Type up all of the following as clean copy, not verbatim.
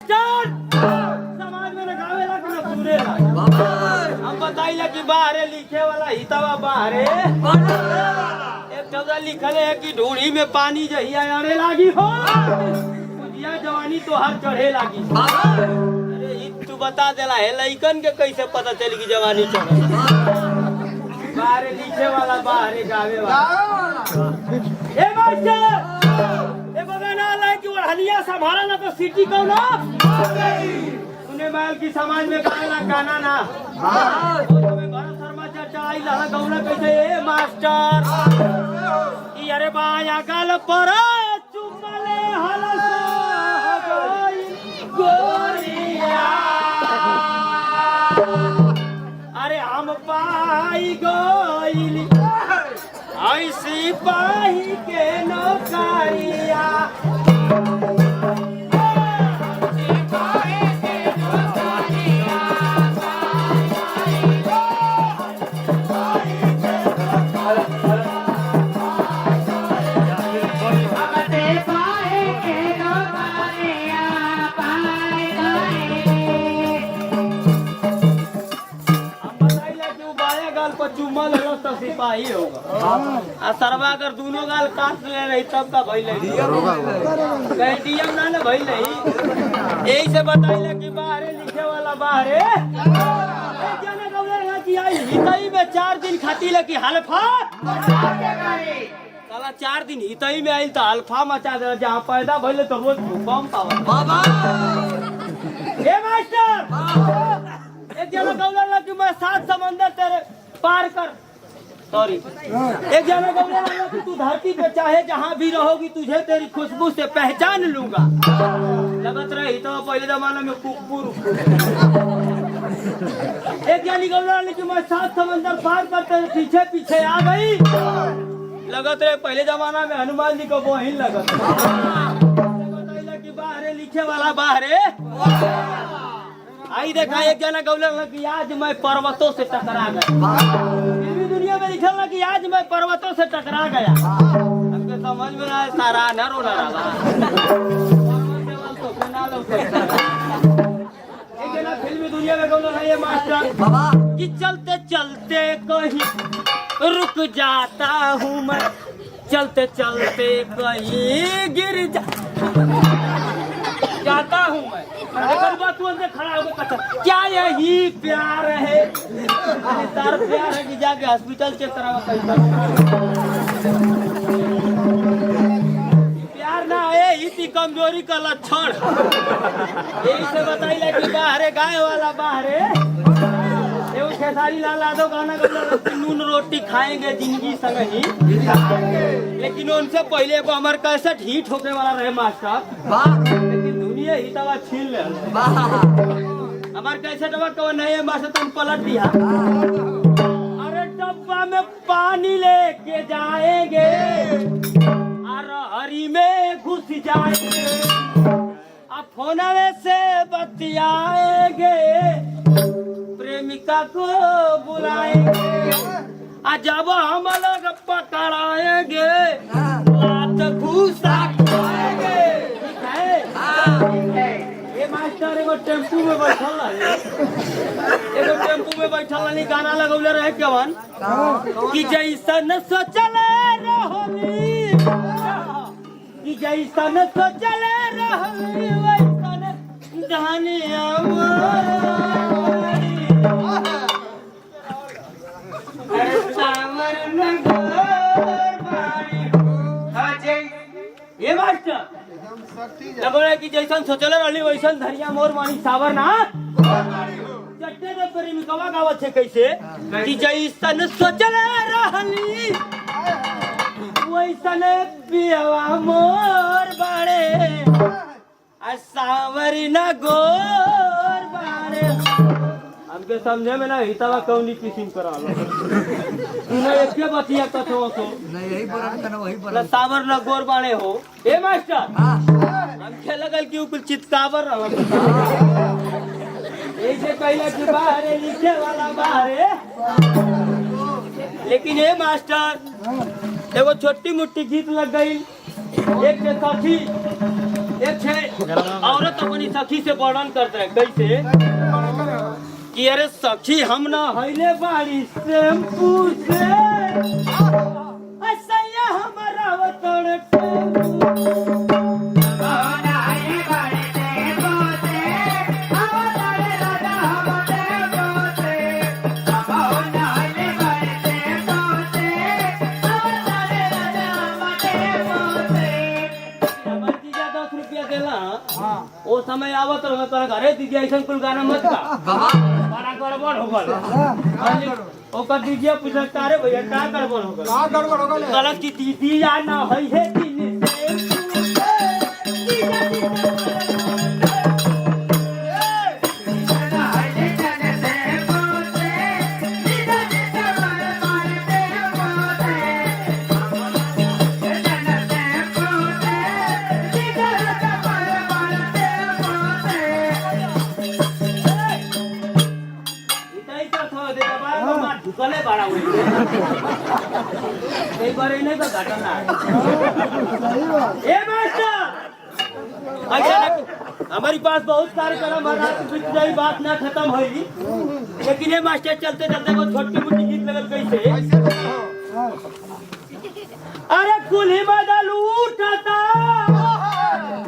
समाज में लगावेला कि न पूरेला। हम बताइला कि बाहरे लिखे वाला हितवा बाहरे एक शब्द लिखले है कि ढूंढी में पानी जहिया आने लागी हो या जवानी तो हर चढ़े लागी। अरे तू बता देला है लइकन के कैसे पता चली कि जवानी चढ़े। बाहरे लिखे वाला बाहरे गावे वाला। ए मास्टर ए बगाना ला कि ओढ़निया संभाला ना तो सिटी को ना तूने महल की समाज में गाना गाना ना तुम्हें भारत शर्मा चर्चा आई लहा गौना कैसे ए मास्टर कि अरे बाया गाल पर चुमले हलस गोरिया अरे हम पाई गइली ऐसी पाही के नौकरिया चुम्मा ले तो सिपाही होगा। सरवा अगर दोनों गाल काट ले रही तब का भइल कहीं डीएम ना ले भइल यही से बताइले कि बाहरे लिखे वाला बाहरे जाने गौले कि आई हितई में 4 दिन खाती ले कि हल्फा साला 4 दिन हितई में आई तो हल्फा मचा दे जहां पैदा भइले तो रोज भूकंप आवा बाबा ए मास्टर एक जना गौले कि मैं 7 समंदर तेरे पार कर सॉरी एक जना गौले कि तू धरती पे चाहे जहां भी रहोगी तुझे तेरी खुशबू से पहचान लूंगा। लगत रही तो पहले जमाने में कुकुर एक जानी गौले कि मैं 7 समंदर पार कर तेरे पीछे पीछे आ गई। लगत रहे पहले जमाना में हनुमान जी को बहिन लगत कि बाहरे लिखे वाला बाहरे आई देखा एक जना गौले कि आज मैं पर्वतों से टकरा गया। फिल्मी दुनिया में लिखा ना कि आज मैं पर्वतों से टकरा गया। हमके समझ में ना सारा न रोना रहा एक जना फिल्मी दुनिया में गौले है ये मास्टर बाबा कि चलते चलते कहीं रुक जाता हूँ मैं चलते चलते कहीं गिर जाता हूँ मैं बात तू अंदर खड़ा होकर कहता क्या यही प्यार है तार प्यार है कि जाके हॉस्पिटल चेक करावा प्यार ना है इतनी कमजोरी का लक्षण यही से बताइए कि बाहरे गाय वाला बाहरे एवं खेसारी लाल यादव गाना गा नून रोटी खाएंगे जिंदगी संग ही लेकिन उनसे पहले को हमारे कैसेट हिट होने वाला रहे मास्टर लेकिन दुनिया ही तवा छीन ले हमारे कैसेट को नहीं मास्टर तुम पलट दिया। अरे डब्बा में पानी लेके जाएंगे और हरी में घुस जाएंगे अब फोनवे से बतियाएंगे प्रेमिका को बुलाएंगे जब हम लोग पकड़ाएंगे लात घूसा खाएंगे ये मास्टर एगो टेम्पू में बैठल है एगो टेम्पू में बैठल नहीं गाना लगौले रहे केवन कि जैसन सोचले रहली कि जैसन सोचले रहली वैसन जानिया ये मास्टर कि जैसन सोचले रहली वैसन धरिया मोर मानी सावर ना चट्टे दे प्रेमिकवा गावत छे कैसे कि जैसन सोचले रहली वैसन पियवा मोर बाड़े आ सावरी ना गोर बाड़े हमके समझे में ना हितवा कौनी किसिम करालो तूने एके बतिया कथो तो नहीं यही बोला ना वही बोला सावर ना गोर बाड़े हो ए मास्टर हां हमके लगल कि कुछ चितकावर रहा ऐसे कहला कि बाहरे लिखे वाला बाहरे लेकिन ए मास्टर एगो छोटी मोटी गीत लग गई एक के साथी एक छे औरत अपनी सखी से वर्णन करता है कैसे कि अरे सखी हम ना हईले बाड़ी टेम्पू से असैया हमारा वतन वो समय आवत रहो तो घरे दीजिए ऐसा कुल गाना मत गा बड़ा गड़बड़ हो गल ओकर दीजिए पूछता रे भैया का गड़बड़ हो गल गलत की दीदी या ना होई है दिन गले बड़ा हुई कई बार इन्हें तो घटना ए मास्टर अच्छा हमारी पास बहुत सारे कलम है बात ना खत्म हुई लेकिन ये मास्टर चलते चलते वो छोटी मोटी गीत लगल कैसे अरे कुल्ही बदल उठाता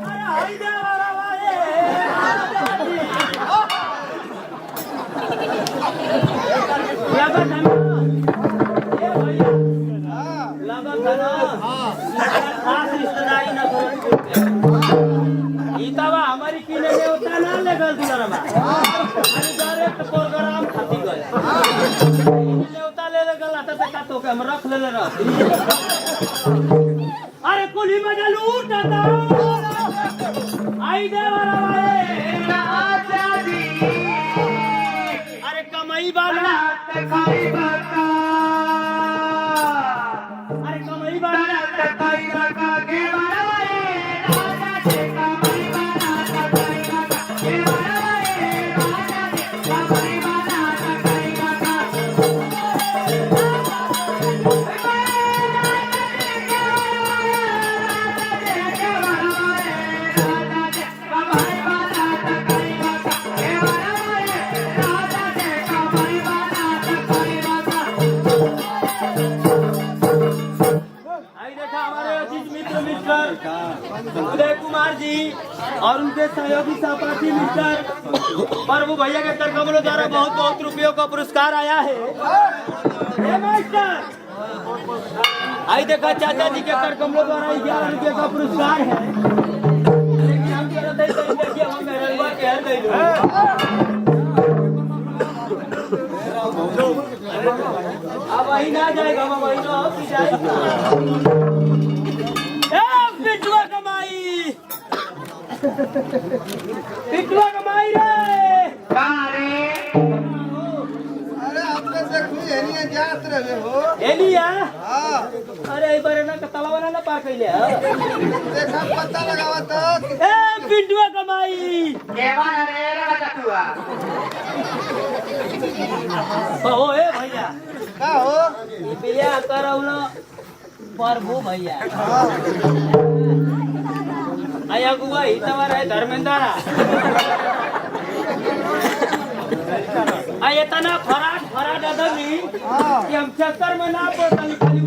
अरे हाय देवरा वाले हमारी किने होता ना लगल दुलरमा डायरेक्ट प्रोग्राम खाती गए होता ले लगल आता से का तो के हम रख ले रह अरे कुली मजा लूटता आई देवरा वाले अरे कमाई वाला खाई बाता अरे कमाई वाला खाई बाता के वाला राजा से कमाई वाला खाई बाता के वाला राजा से कमाई वाला खाई बाता उदय कुमार जी और उनके सहयोगी सहपाठी मिस्टर प्रभु भैया के तरकमलों द्वारा बहुत बहुत रुपयों का पुरस्कार आया है मास्टर आई देखा चाचा जी के तरकमलों द्वारा 11 रुपये का पुरस्कार है लेकिन हम देखिए हम मेहरबान कह दे अब वही ना जाएगा वही ना जाएगा पिटुआ कमाई रे अरे आपने से कुछ एनिया जात रहे हो एनिया हां अरे ई बारे ना तलावा ना पार कइले देखा पता लगावा तो ए पिटुआ कमाई केवा रे रे कटुआ ओ ए भैया का हो ई बिया करौलो प्रभु भैया आया गुआ ही तवार है धर्मेंद्र आये तना फराट आदमी कि हम चक्कर में ना पड़ता खाली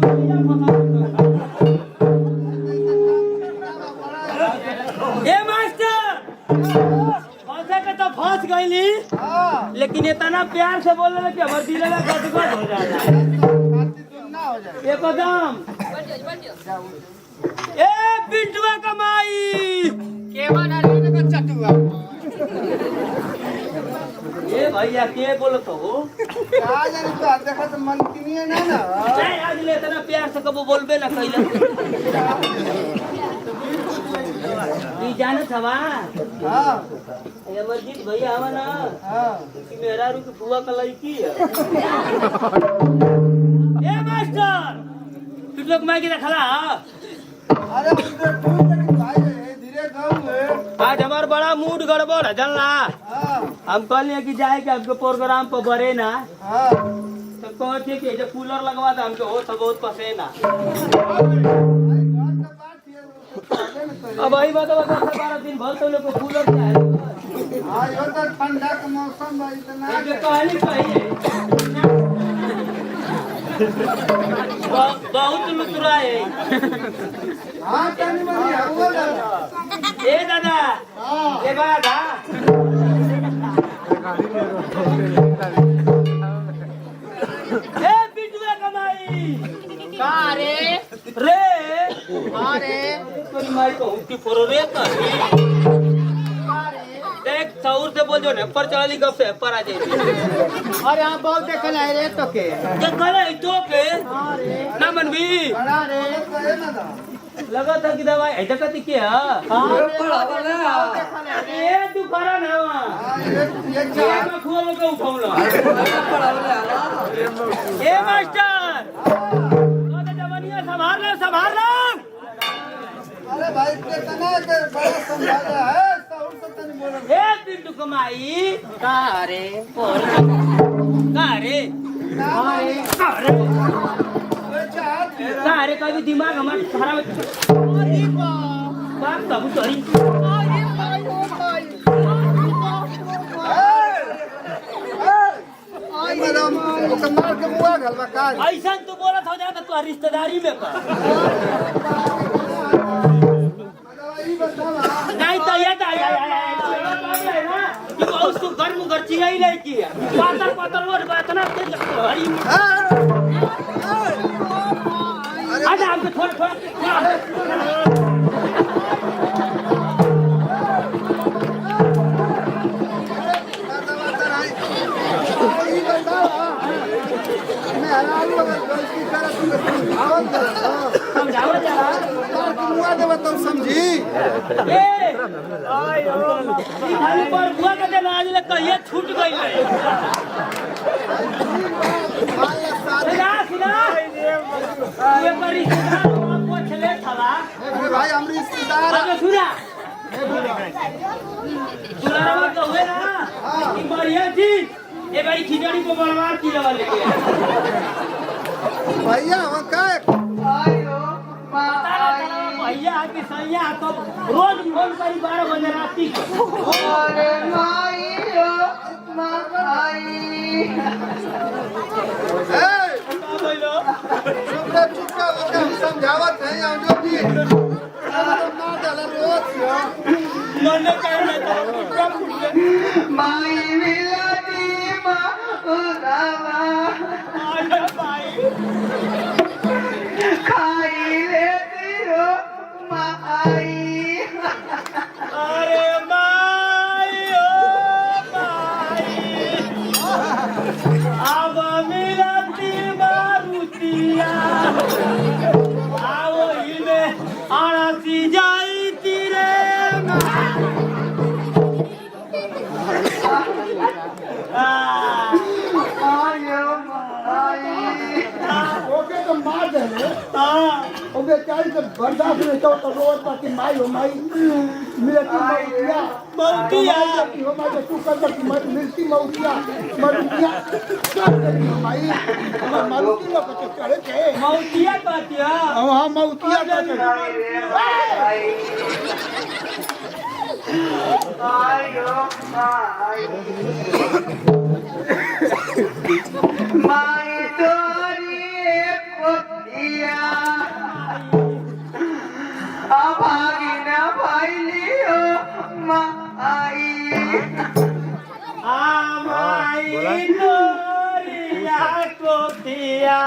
ए मास्टर फंसे के तो फंस गईली लेकिन इतना प्यार से बोल रहे कि हमारे दिल में गदगद हो जाता है एकदम ए पिंटुआ कमाई केवा ना रे का चटुआ ए भैया के बोलत हो का जाने तो देखा तो मन किनिए ना ना चाहे आज ले इतना प्यार से कबो बोलबे ना कइला ई जानत हवा हां ये मस्जिद भैया हवा ना हां कि मेरा रुक बुआ का लड़की है ए मास्टर तू लोग मैं के देखला अरे उधर भाई धीरे गाँव में आज हमार बड़ा मूड गड़बड़ है जानला हां हम कहलिए कि जाए के हमको प्रोग्राम पर बरे ना हां तो कहते कि जब कूलर लगवा दे हमको हो तो बहुत पसेना अब वही बात 12 दिन भर तो लोग को कूलर क्या है आज हो तो ठंडा का मौसम भाई इतना ये कहानी कही बहुत लुतरा है हाँ तनी मनी हुआ दादा ए दादा ये बात ए बिटुआ कमाई का रे रे अरे तोरी माई को हुक्की फोरो रे कर देख सौर से बोल जो ने पर चली गप से पर आ जाई अरे हम बहुत देखल है रे तो के ये करे तो के अरे ना मनवी बड़ा रे कहे ना दा लगा था कि दवाई ऐसा कती के हां ए तू करा ना हाँ ये ये में खुआ में उठाऊला ए मास्टर तो जवानिया संभाल ले अरे भाई कितना के बड़ा समझाया है साउंड से तनी बोल ए बिंदु कमाई का रे कारे कारे का भी दिमाग हमारा खराब है अरे बाप तब तोरी मैडम कमाल के मुआ घलवा का ऐसा तू बोला था जाता तू रिश्तेदारी में कर ई बतावा नहीं तो ये तो कि उसको गर्म गर्ची ही नहीं किया पातल वो इतना तेज हरी आजा हमको थोड़ा ई बतावा मैं हराम अगर गलती करत तू समझाओ जरा मुआ देव तुम समझी ए खाली पर बुआ के देना आज ले कहिए छूट गई है सिना ये पर रिश्तेदार को छले थवा अरे भाई हम रिश्तेदार आगे सुना सुनावा तो हुए ना कि बढ़िया चीज ये भाई खिचड़ी को बनवा की लगा लेके भैया हम का भैया की सैया तो रोज फोन करी 12 बजे राती को अरे माई ए चुपका हम समझावत है हम जो भी मार डाला रोज मन करने तो माई मिलाती उदावा आजा भाई खाई लेती हो माई अरे माई ओ माई अब मिलती मारुतिया आओ इमे आरती जाई तीरे ओके तो मार दे ओ बेचारी से बर्दाश्त नहीं तो रोज तक माई हो माई मिलती मौतिया मौतिया की हो माई तू कर तक मिलती मौतिया मरुतिया कर दे माई मरुती लोग के चढ़े के मौतिया कहतिया हां मौतिया का माई तोरी पोतिया अभागिना भाईलियो माई माई तोरिया कोतिया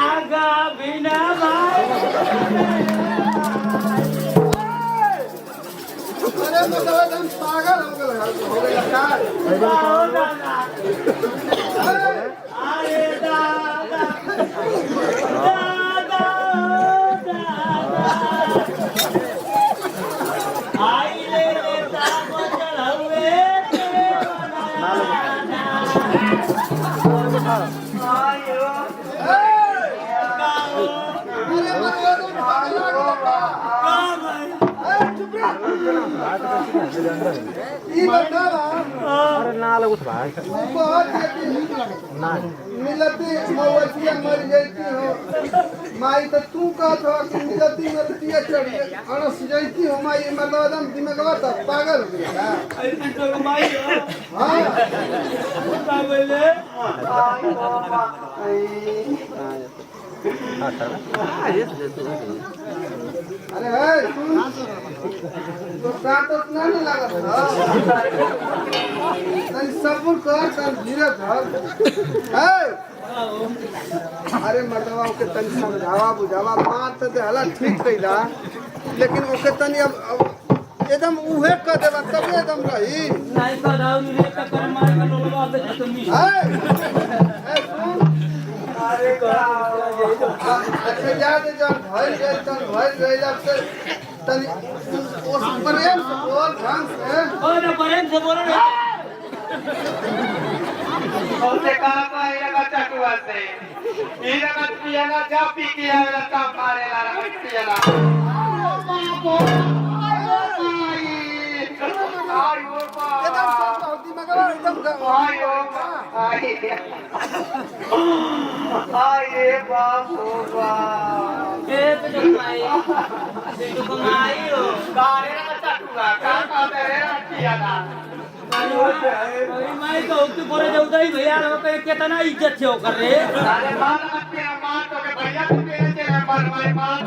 आगा बिना भाई अरे मतलब हम पागल हो गए का अरे दादा दादा आई ले ताको चढ़ावे ई बतावा अरे ना लगुत भाई तू बहुत ना मिलती मौसिया मर जाती हो माई तो तू कहत हो कि मिलती मरतिया चढ़ अनस जाती हो माई मतलब एकदम दिमागवा तो पागल हो गया ऐसे तो माई हां का बोले आई हो माई अरे है सुन तो साथ उतना नहीं लगा था तन सबूर कर तन धीरे धर है अरे मर्दवा के तन समझावा बुझावा मार तो हला ठीक कइला लेकिन ओके तनी अब एकदम उहे कर देबा तब एकदम रही नहीं का दाऊ रे का कर मार का लोलवा पे तो मिस है सुन अरे अच्छा याद जब भर गए तन भर गए जब से तनी उस प्रेम से बोल ढंग से ओ ना प्रेम से बोलो रे हमसे कहा ये लगा चटुआ से ये लगा पियाना जा पी के आवेला का मारे ला पियाना आयो एकदम संतौती मगर एकदम आयो आये बाबू बा ए पे तो कमाई हो गाने लगा चटुआ का तेरे पियाना अरे माई तो उसके पूरे जो उधर ही भैया लोग का कितना इज्जत से हो कर रे अरे मार मत मार तो के भैया तू मेरे तेरे मार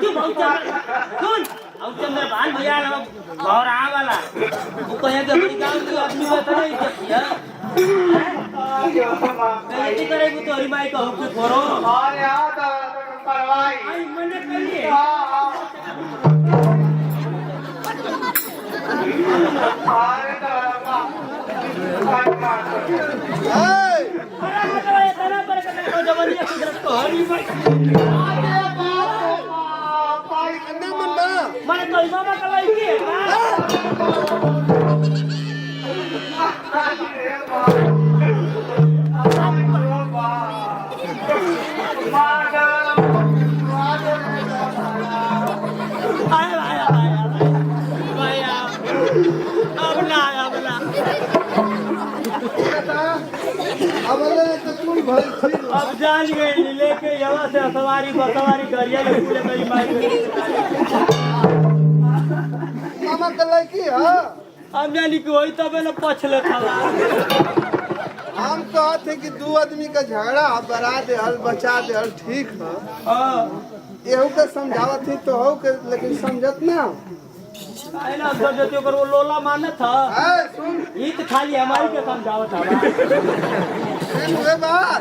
चुप सुन अब चंद्र भान भैया लोग और आ वाला वो कहे कि हमारी गांव की आदमी में तो इज्जत है गलती करेगी तो हरी माई का हुक्म करो और यहाँ तो परवाही आई मने कहिए अरे अरे मतलब ये तना पर करना जवानी सुधर तो हरी माई माने तो इमामा कलाई की अब जान गई लेके यहाँ से सवारी बसवारी गरिया ले मेरी माई मामा के लड़की है हम जानी कि वही तबे न पछले था हम कहते कि दो आदमी का झगड़ा बरा दे हल बचा दे हल ठीक है एहू के समझावत थी तो हो के लेकिन समझत ना आई ना समझते ओकर वो लोला माने था है सुन ई तो खाली हमारी के समझावत था सुन वे बात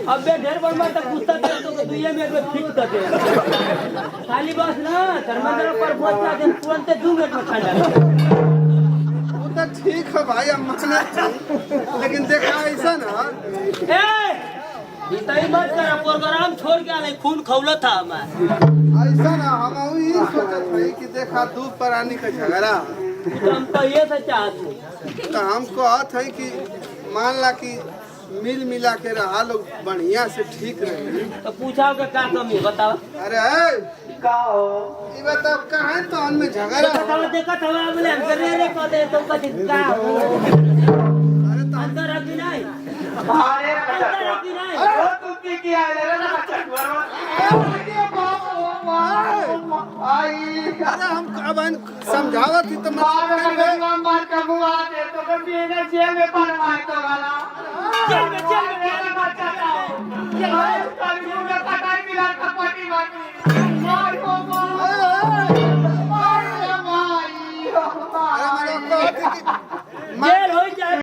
अब बे ढेर बड़ बार तक पूछता थे तो दुनिया में एक ठीक कर दे खाली बस ना धर्मेंद्र पर पहुंचा दे तुरंत 2 मिनट में खा जाए वो तो ठीक है भाई हम माने लेकिन देखा ऐसा ना ए इतनी मत कर प्रोग्राम छोड़ के आले खून खौला था मैं ऐसा ना हम वही सोचत है कि देखा दो प्राणी का झगड़ा हम तो ये से चाहते तो हम कहत है कि मान ला कि मिल मिला के रहा लोग बढ़िया से ठीक रहे तो पूछा के का कमी बताओ अरे है का हो ये बताओ कहाँ तो उनमें झगड़ा हो देखा था बोले हम कर रे को दे तो का हो अरे तो अंदर रखी नहीं अरे अंदर रखी नहीं वो तू पी के आवेला ना चटुआ आई अरे हम अब समझावत थी तो मार का मुआ दे तो कभी ने जेल में पड़वाए तो वाला चल में बच्चा था ये कल मुंह में पटाई मिला कपटी बाकी मार को मार अरे मार मैंने कहत थी कि